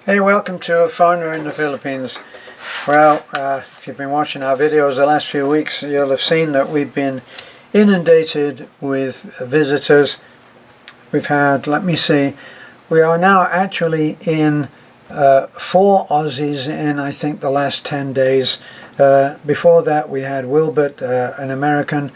Hey, welcome to A Foreigner in the Philippines. Well, if you've been watching our videos the last few weeks, you'll have seen that we've been inundated with visitors. We've had, let me see, we are now actually in 4 Aussies in, I think, the last 10 days. Before that we had Wilbert, an American.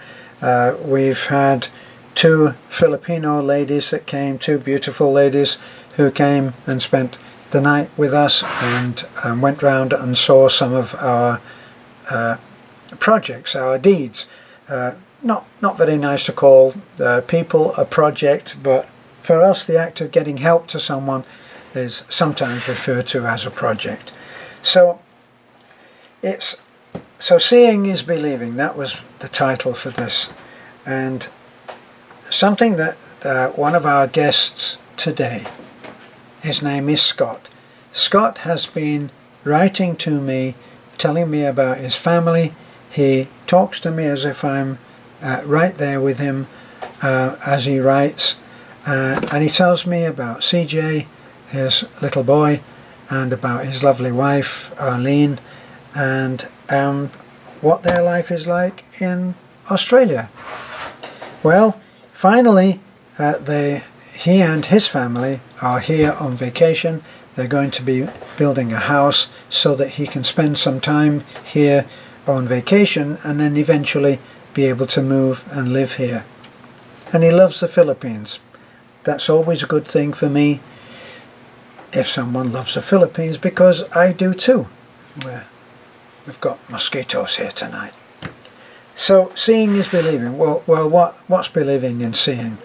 We've had 2 Filipino ladies that came, 2 beautiful ladies who came and spent the night with us and went round and saw some of our projects, our deeds. Not very nice to call people a project, but for us the act of getting help to someone is sometimes referred to as a project. So seeing is believing. That was the title for this, and something that one of our guests today, his name is Scott. Scott has been writing to me, telling me about his family. He talks to me as if I'm right there with him as he writes. And he tells me about CJ, his little boy, and about his lovely wife, Arlene, and what their life is like in Australia. Well, finally, he and his family are here on vacation. They're going to be building a house so that he can spend some time here on vacation and then eventually be able to move and live here. And he loves the Philippines. That's always a good thing for me if someone loves the Philippines, because I do too. We've got mosquitoes here tonight. So seeing is believing. Well, what's believing and seeing?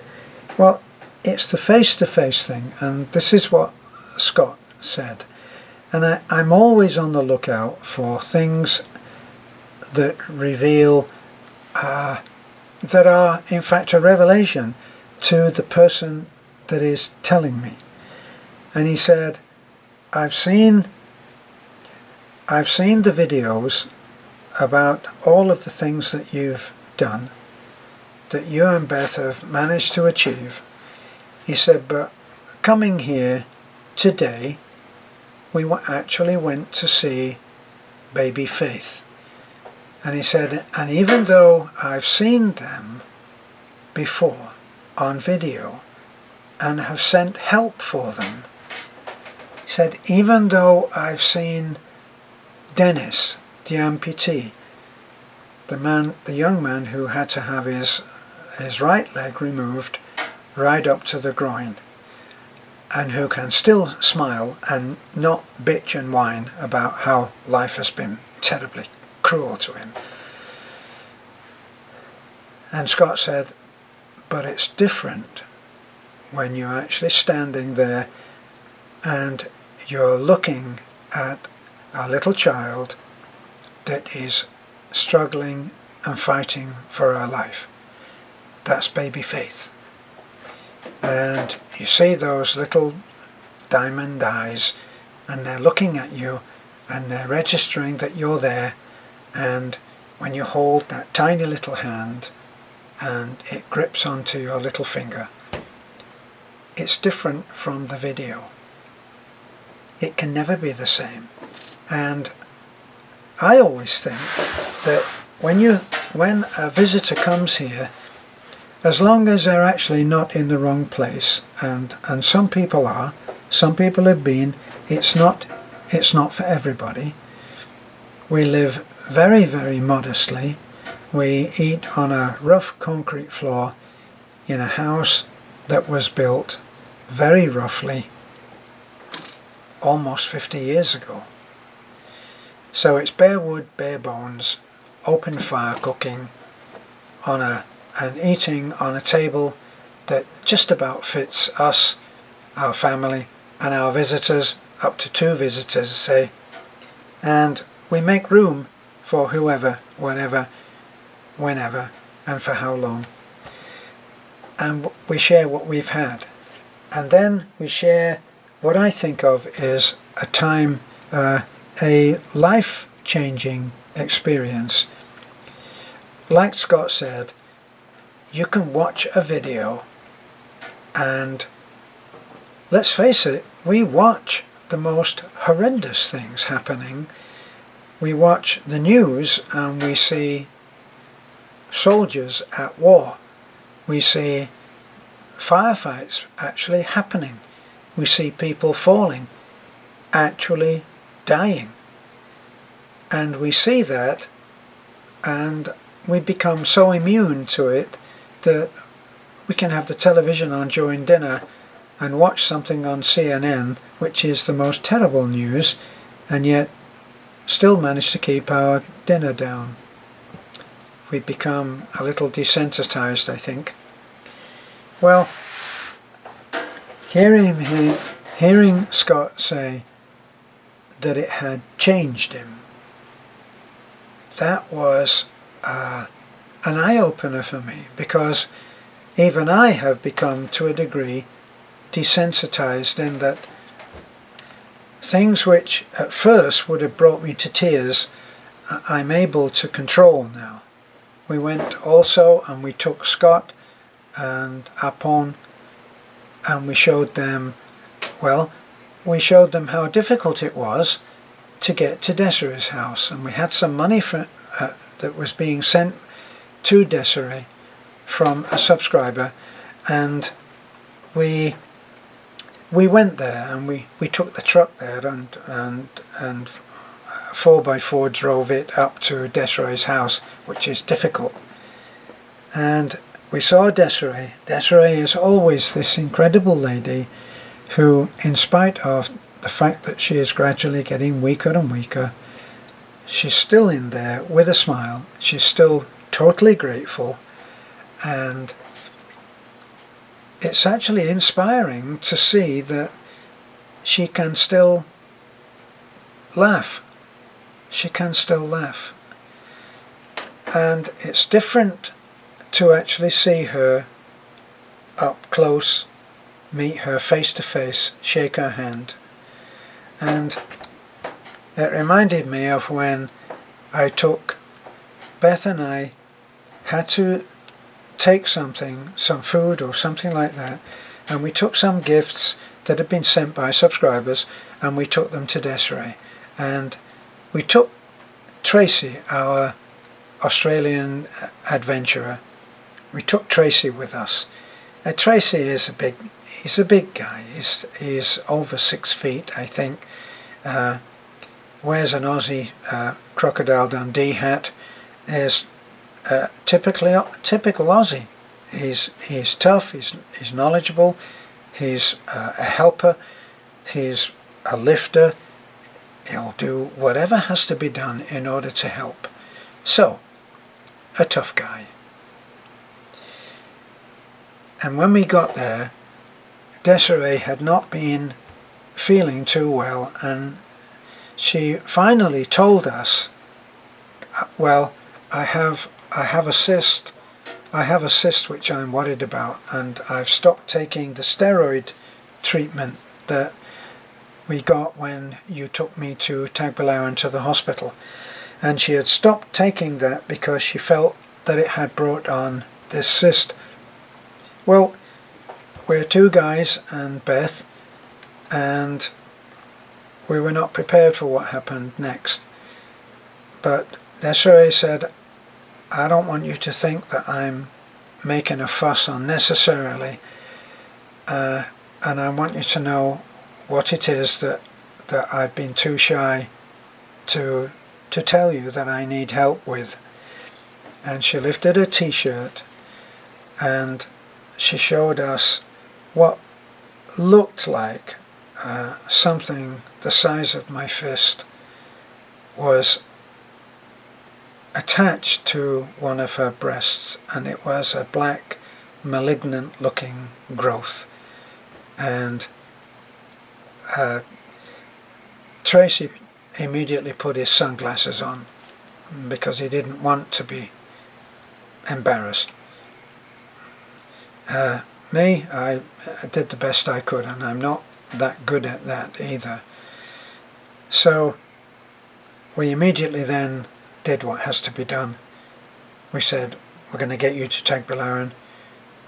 Well, it's the face-to-face thing, and this is what Scott said. And I'm always on the lookout for things that reveal, that are in fact a revelation to the person that is telling me. And he said, I've seen the videos about all of the things that you've done, that you and Beth have managed to achieve. He said, but coming here today, we actually went to see baby Faith. And he said, and even though I've seen them before on video and have sent help for them, he said, even though I've seen Dennis, the amputee, the young man who had to have his right leg removed right up to the groin, and who can still smile and not bitch and whine about how life has been terribly cruel to him. And Scott said, but it's different when you're actually standing there and you're looking at a little child that is struggling and fighting for her life. That's baby Faith. And you see those little diamond eyes, and they're looking at you, and they're registering that you're there. And when you hold that tiny little hand and it grips onto your little finger, it's different from the video. It can never be the same. And I always think that when a visitor comes here, as long as they're actually not in the wrong place, and some people are, some people have been, it's not for everybody. We live very, very modestly. We eat on a rough concrete floor in a house that was built very roughly almost 50 years ago. So it's bare wood, bare bones, open fire cooking and eating on a table that just about fits us, our family, and our visitors, up to 2 visitors, say. And we make room for whoever, whenever, whenever, and for how long. And we share what we've had. And then we share what I think of is a time, a life-changing experience. Like Scott said, you can watch a video and let's face it, we watch the most horrendous things happening. We watch the news and we see soldiers at war. We see firefights actually happening. We see people falling, actually dying. And we see that and we become so immune to it that we can have the television on during dinner and watch something on CNN, which is the most terrible news, and yet still manage to keep our dinner down. We become a little desensitized, I think. Well, hearing Scott say that it had changed him, that was an eye-opener for me, because even I have become, to a degree, desensitized in that things which at first would have brought me to tears, I'm able to control now. We went also and we took Scott and Apon and we showed them, we showed them how difficult it was to get to Desiree's house, and we had some money that was being sent to Desiree from a subscriber, and we went there and we took the truck there and 4x4 drove it up to Desiree's house, which is difficult. And we saw Desiree. Desiree is always this incredible lady who, in spite of the fact that she is gradually getting weaker and weaker, she's still in there with a smile. She's still totally grateful, and it's actually inspiring to see that she can still laugh. She can still laugh. And it's different to actually see her up close, meet her face to face, shake her hand. And it reminded me of when Beth and I had to take some food or something like that, and we took some gifts that had been sent by subscribers and we took them to Desiree. And we took Tracy, our Australian adventurer, we took Tracy with us. Tracy is he's a big guy. He's over 6 feet, I think. Wears an Aussie Crocodile Dundee hat. Is typical Aussie. He's tough. He's knowledgeable. He's a helper. He's a lifter. He'll do whatever has to be done in order to help. So, a tough guy. And when we got there, Desiree had not been feeling too well, and she finally told us, I have a cyst which I'm worried about, and I've stopped taking the steroid treatment that we got when you took me to Tagbilaran to the hospital. And she had stopped taking that because she felt that it had brought on this cyst. Well, we're two guys and Beth, and we were not prepared for what happened next. But Desiree said, I don't want you to think that I'm making a fuss unnecessarily, and I want you to know what it is that I've been too shy to tell you that I need help with. And she lifted a t-shirt and she showed us what looked like something the size of my fist was attached to one of her breasts, and it was a black, malignant looking growth. And Tracy immediately put his sunglasses on because he didn't want to be embarrassed. I did the best I could, and I'm not that good at that either. So we immediately then did what has to be done. We said, we're going to get you to Tagbilaran.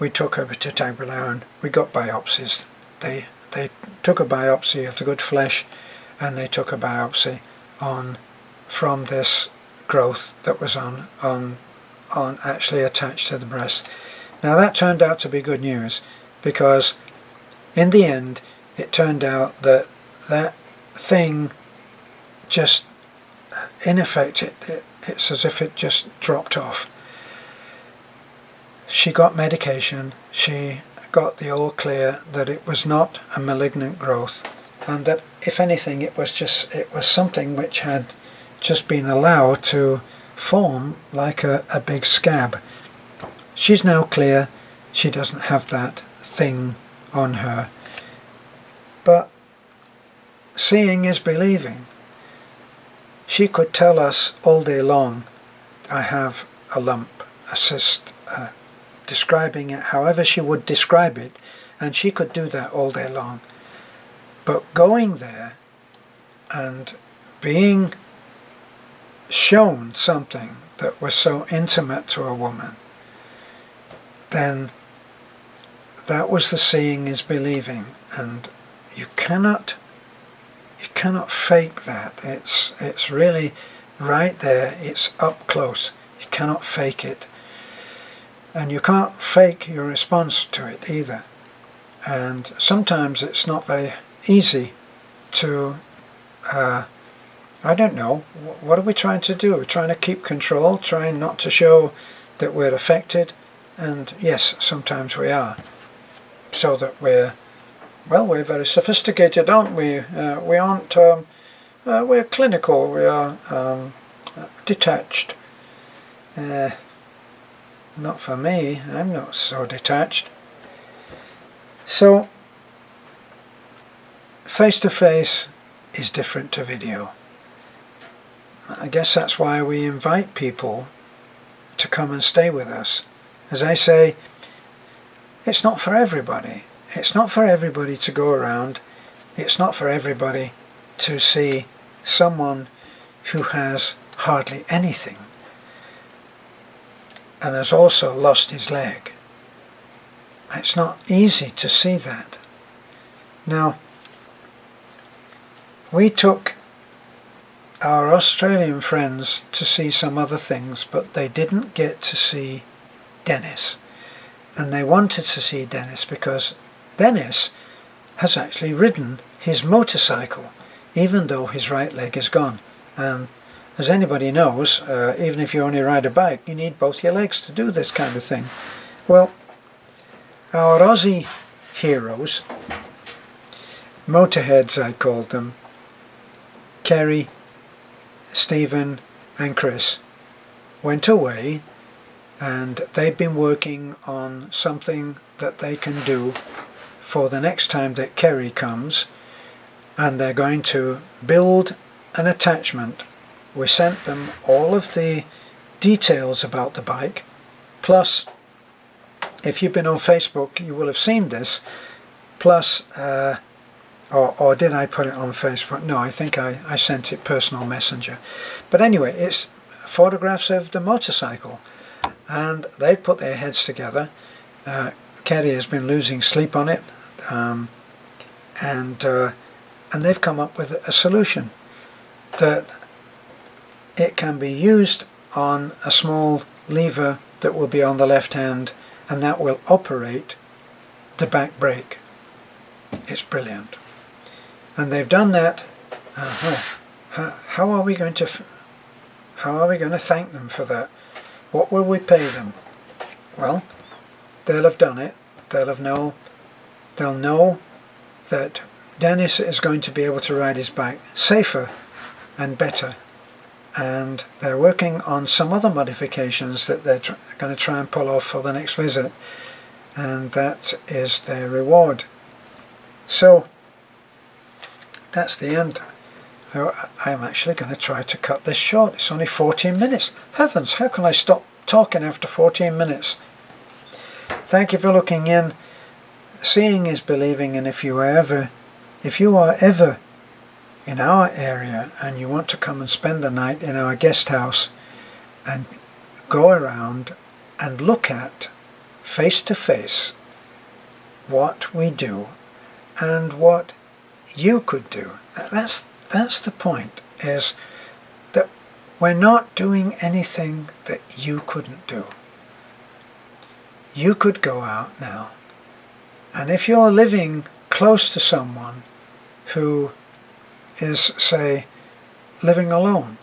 We took her to Tagbilaran. We got biopsies. They they took a biopsy of the good flesh, and they took a biopsy from this growth that was on actually attached to the breast. Now that turned out to be good news, because in the end it turned out that that thing just, in effect, it's as if it just dropped off. She got medication, she got the all clear that it was not a malignant growth, and that if anything it was something which had just been allowed to form like a big scab. She's now clear, she doesn't have that thing on her. But seeing is believing. She could tell us all day long, I have a lump, a cyst, describing it however she would describe it, and she could do that all day long. But going there and being shown something that was so intimate to a woman, then that was the seeing is believing, and you cannot fake that. It's really right there, it's up close. You cannot fake it. And you can't fake your response to it either. And sometimes it's not very easy to, I don't know, what are we trying to do? We're trying to keep control, trying not to show that we're affected. And yes, sometimes we are. So that we're very sophisticated, aren't we? We aren't, we're clinical, we are detached. Not for me, I'm not so detached. So, face-to-face is different to video. I guess that's why we invite people to come and stay with us. As I say, it's not for everybody. It's not for everybody to go around. It's not for everybody to see someone who has hardly anything and has also lost his leg. It's not easy to see that. Now, we took our Australian friends to see some other things, but they didn't get to see Dennis. And they wanted to see Dennis because Dennis has actually ridden his motorcycle, even though his right leg is gone. As anybody knows, even if you only ride a bike, you need both your legs to do this kind of thing. Well, our Aussie heroes, motorheads I called them, Kerry, Stephen and Chris, went away, and they've been working on something that they can do for the next time that Kerry comes, and they're going to build an attachment. We sent them all of the details about the bike, plus, if you've been on Facebook you will have seen this, plus, or did I put it on Facebook? No, I think I sent it personal messenger. But anyway, it's photographs of the motorcycle, and they've put their heads together. Kerry has been losing sleep on it, and they've come up with a solution that it can be used on a small lever that will be on the left hand, and that will operate the back brake. It's brilliant. And they've done that. How are we going to thank them for that? What will we pay them? Well, they'll have done it. They'll know that Dennis is going to be able to ride his bike safer and better. And they're working on some other modifications that they're going to try and pull off for the next visit. And that is their reward. So, that's the end. I'm actually going to try to cut this short. It's only 14 minutes. Heavens, how can I stop talking after 14 minutes? Thank you for looking in. Seeing is believing, and if you are ever in our area and you want to come and spend the night in our guest house and go around and look at face to face what we do, and what you could do. That's the point, is that we're not doing anything that you couldn't do. You could go out now, and if you're living close to someone who is, say, living alone,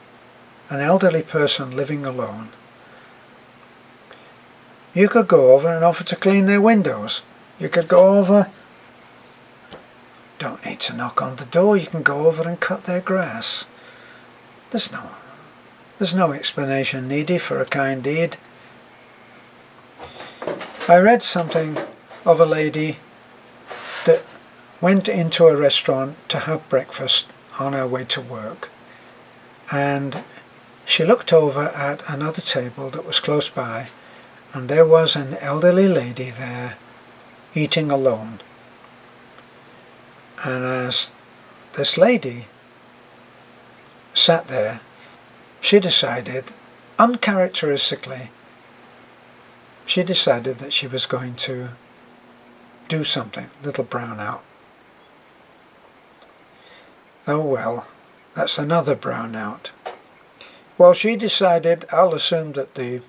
an elderly person living alone, you could go over and offer to clean their windows. You could go over, don't need to knock on the door, you can go over and cut their grass. There's no explanation needed for a kind deed. I read something of a lady that went into a restaurant to have breakfast on her way to work, and she looked over at another table that was close by, and there was an elderly lady there eating alone. And as this lady sat there, she decided, uncharacteristically, she decided that she was going to do something, little brownout. Oh well, that's another brownout. Well, she decided, I'll assume that the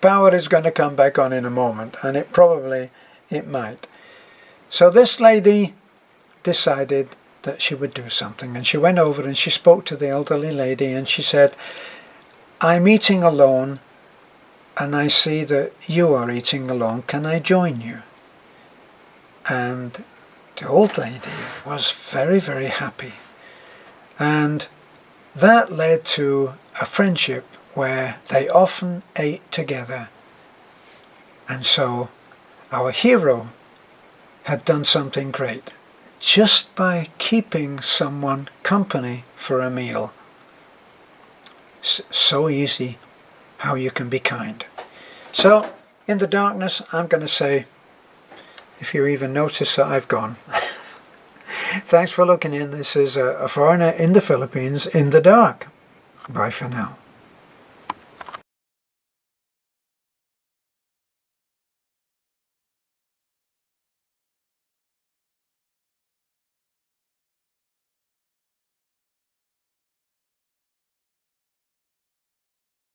power is going to come back on in a moment, and it might. So this lady decided that she would do something, and she went over and she spoke to the elderly lady, and she said, I'm eating alone, and I see that you are eating alone. Can I join you? And the old lady was very, very happy. And that led to a friendship where they often ate together. And so our hero had done something great just by keeping someone company for a meal. So easy how you can be kind. So in the darkness, I'm going to say, if you even notice that I've gone, thanks for looking in. This is a foreigner in the Philippines in the dark. Bye for now.